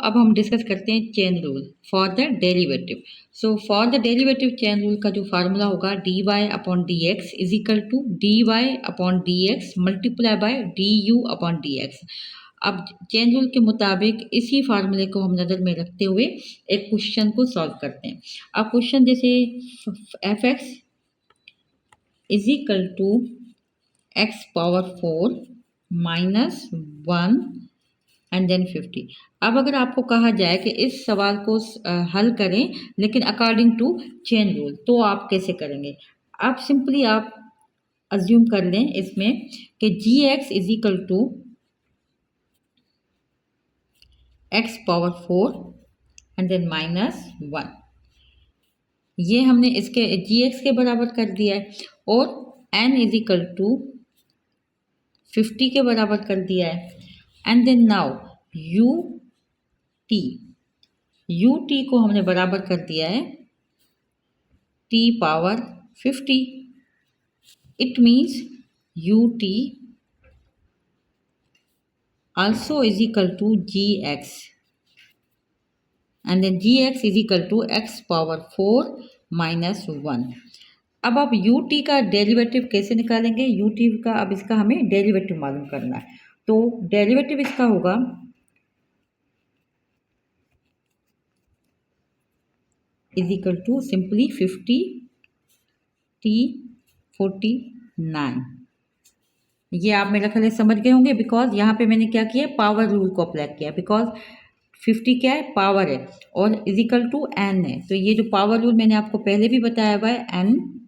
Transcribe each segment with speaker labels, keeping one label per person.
Speaker 1: अब हम डिस्कस करते हैं chain rule for the derivative. So for the derivative chain rule का जो फार्मूला होगा dy upon D X is equal to dy upon D X multiply by D you upon D X. अब chain rule के मुताबिक इसी फार्मूले को हम नज़र में रखते हुए एक क्वेश्चन को सॉल्व करते हैं। अब क्वेश्चन जैसे F X is equal to x power 4 minus 1 and then 50। अब अगर आपको कहा जाए कि इस सवाल को हल करें लेकिन अकॉर्डिंग टू चेन रूल, तो आप कैसे करेंगे? आप सिंपली आप अज्यूम कर लें इसमें कि g x is equal to x power 4 and then minus 1। ये हमने इसके जी एक्स के बराबर कर दिया है और एन इज इक्वल टू 50 के बराबर कर दिया है। And then now U T को हमने बराबर कर दिया है T power 50। It means U T also is equal to gx and then gx is equal to x power 4 minus 1। अब आप यू टी का डेरिवेटिव कैसे निकालेंगे? यू टी का अब इसका हमें डेरिवेटिव मालूम करना है, तो डेरिवेटिव इसका होगा is equal to simply 50 T 49। ये आप मेरा ख्याल समझ गए होंगे बिकॉज यहाँ पे मैंने क्या किया, पावर रूल को अप्लाई किया। बिकॉज 50 क्या है, पावर है और इज इक्वल टू एन है, तो ये जो पावर रूल मैंने आपको पहले भी बताया हुआ है N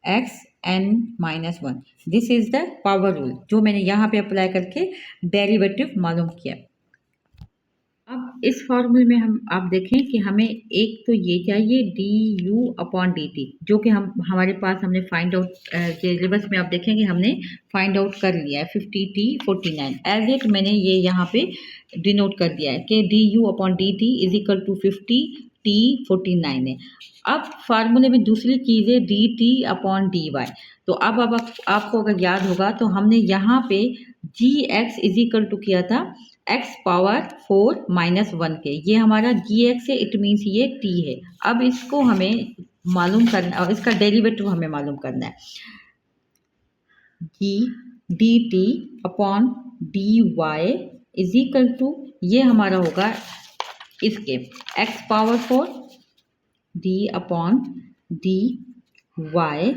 Speaker 1: X N minus 1, this is the power rule जो मैंने यहाँ पे अप्लाई करके डेरिवेटिव मालूम किया। अब इस फॉर्मूले में हम आप देखें कि हमें एक तो ये चाहिए D you upon D T, जो कि हमारे पास हमने फाइंड आउट सिलेबस में आप देखेंगे हमने फाइंड आउट कर लिया है 50 टी 49 एज इट मैंने ये यहाँ पे डिनोट कर दिया है कि D you upon D T is equal to 50 T 49 है। अब फार्मूले में दूसरी चीज़ है D T upon D Y. तो अब आपको अगर याद होगा तो हमने यहाँ पे जी एक्स इज इक्वल टू किया था x पावर 4 माइनस 1 के, ये हमारा जी एक्स है, इट मीन्स ये t है। अब इसको हमें मालूम करना और इसका डेरिवेटिव हमें मालूम करना है जी D T upon D Y is equal to ये हमारा होगा इसके x power 4 d upon D Y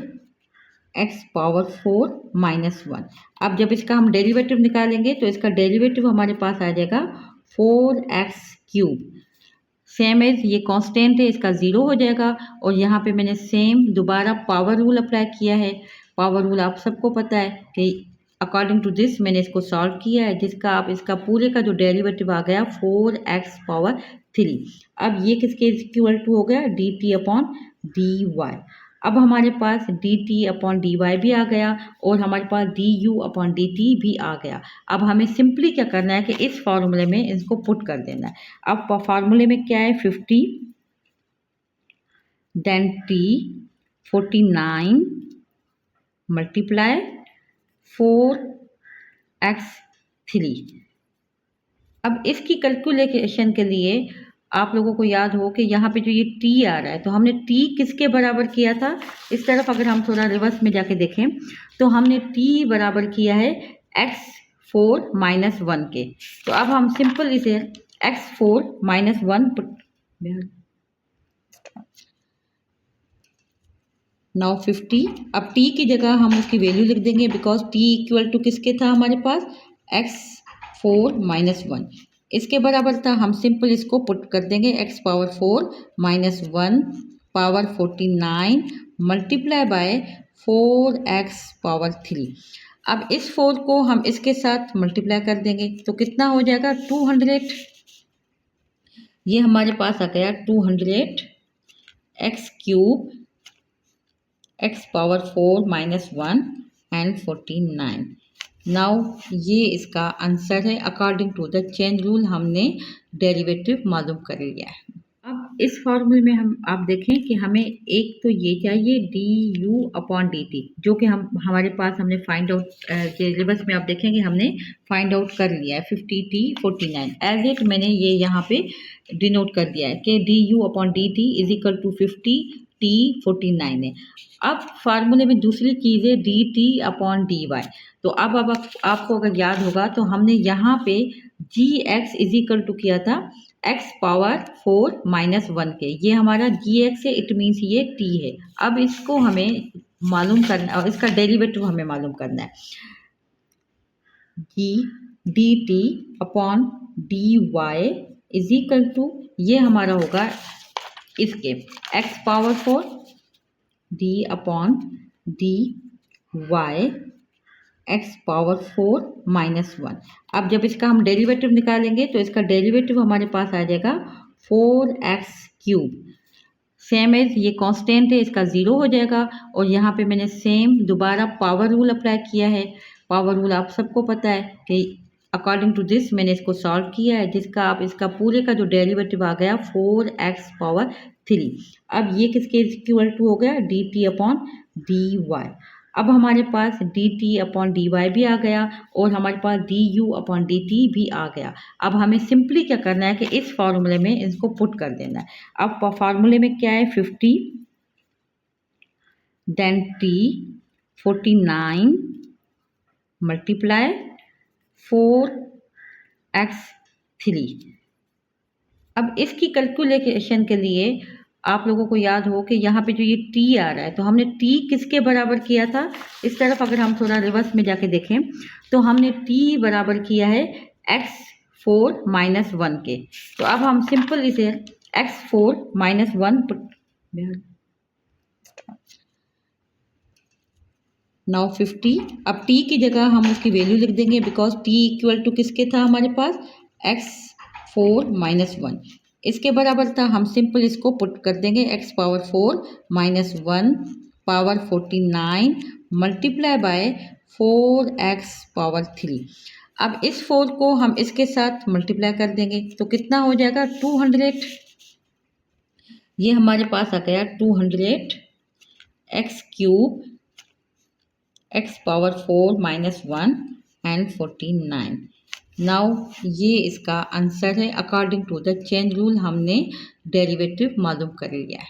Speaker 1: x power 4 minus 1। अब जब इसका हम डेरिवेटिव निकालेंगे तो इसका डेरिवेटिव हमारे पास आ जाएगा 4x क्यूब। सेम एज ये कांस्टेंट है, इसका 0 हो जाएगा और यहाँ पे मैंने सेम दोबारा पावर रूल अप्लाई किया है। पावर रूल आप सबको पता है कि अकॉर्डिंग टू दिस मैंने इसको सॉल्व किया है, जिसका आप इसका पूरे का जो डेरिवेटिव आ गया 4x पावर 3। अब ये किसके इक्वल टू हो गया, d T upon D y. अब हमारे पास d T upon D y भी आ गया और हमारे पास d you upon D t भी आ गया। अब हमें सिंपली क्या करना है कि इस फार्मूले में इसको पुट कर देना है। अब फार्मूले में क्या है 50 देन टी 49 मल्टीप्लाई 4x3। अब इसकी कैलकुलेशन के लिए आप लोगों को याद हो कि यहाँ पे जो ये t आ रहा है तो हमने t किसके बराबर किया था। इस तरफ अगर हम थोड़ा रिवर्स में जाके देखें तो हमने t बराबर किया है x4 माइनस 1 के। तो अब हम सिंपल इसे x4 माइनस 1 नाउ 50। अब t की जगह हम उसकी वैल्यू लिख देंगे बिकॉज t इक्वल टू किसके था हमारे पास x4 माइनस 1, इसके बराबर था। हम सिंपल इसको पुट कर देंगे x power 4 minus 1 power 49 multiply by 4x power 3। अब इस 4 को हम इसके साथ मल्टीप्लाई कर देंगे तो कितना हो जाएगा 200। ये हमारे पास आ गया 200 x cube x power 4 minus 1 and 49। Now ये इसका आंसर है। According to the chain rule हमने डेरिवेटिव मालूम कर लिया है। अब इस फॉर्मूले में हम आप देखें कि हमें एक तो ये चाहिए du/dt, जो कि हमारे पास हमने फाइंड आउट सिलेबस में आप देखेंगे हमने फाइंड आउट कर लिया है 50t49 एज इट मैंने ये यहाँ पे डिनोट कर दिया है कि du/dt is equal to 50t49 है। अब फार्मूले में दूसरी चीज़ है dt/dy। तो अब आपको अगर याद होगा तो हमने यहाँ पे gx इज इक्वल टू किया था x पावर 4 माइनस 1 के। ये हमारा gx है, इट मीन्स ये t है। अब इसको हमें मालूम करना और इसका डेरिवेटिव हमें मालूम करना है। g dt/dy is equal to ये हमारा होगा इसके x power 4 d/dy x power 4 minus 1। अब जब इसका हम डेरिवेटिव निकालेंगे तो इसका डेरिवेटिव हमारे पास आ जाएगा 4x³ सेम एज ये कांस्टेंट है, इसका 0 हो जाएगा। और यहाँ पे मैंने सेम दोबारा पावर रूल अप्लाई किया है। पावर रूल आप सबको पता है कि अकॉर्डिंग टू दिस मैंने इसको सॉल्व किया है, जिसका आप इसका पूरे का जो डेरिवेटिव आ गया 4x पावर 3। अब ये किसके इक्वल टू हो गया dt/dy। अब हमारे पास dt/dy भी आ गया और हमारे पास du/dt भी आ गया। अब हमें सिंपली क्या करना है कि इस फार्मूले में इसको पुट कर देना है। अब फार्मूले में क्या है 50 देन t49 मल्टीप्लाई 4x3। अब इसकी कैलकुलेशन के लिए आप लोगों को याद हो कि यहाँ पे जो ये t आ रहा है तो हमने t किसके बराबर किया था। इस तरफ अगर हम थोड़ा रिवर्स में जाके देखें तो हमने t बराबर किया है x4 माइनस 1 के। तो अब हम सिंपल इसे x4 माइनस 1 नाउ 50। अब t की जगह हम उसकी वैल्यू लिख देंगे बिकॉज t इक्वल टू किसके था हमारे पास x4 माइनस 1 इसके बराबर था। हम सिंपल इसको पुट कर देंगे x power 4 minus 1 power 49 multiply by 4x power 3। अब इस 4 को हम इसके साथ मल्टीप्लाई कर देंगे तो कितना हो जाएगा 200। ये हमारे पास आ गया 200x³ x power 4 minus 1 and 49। Now ये इसका आंसर है। According to the chain rule हमने डेरिवेटिव मालूम कर लिया है।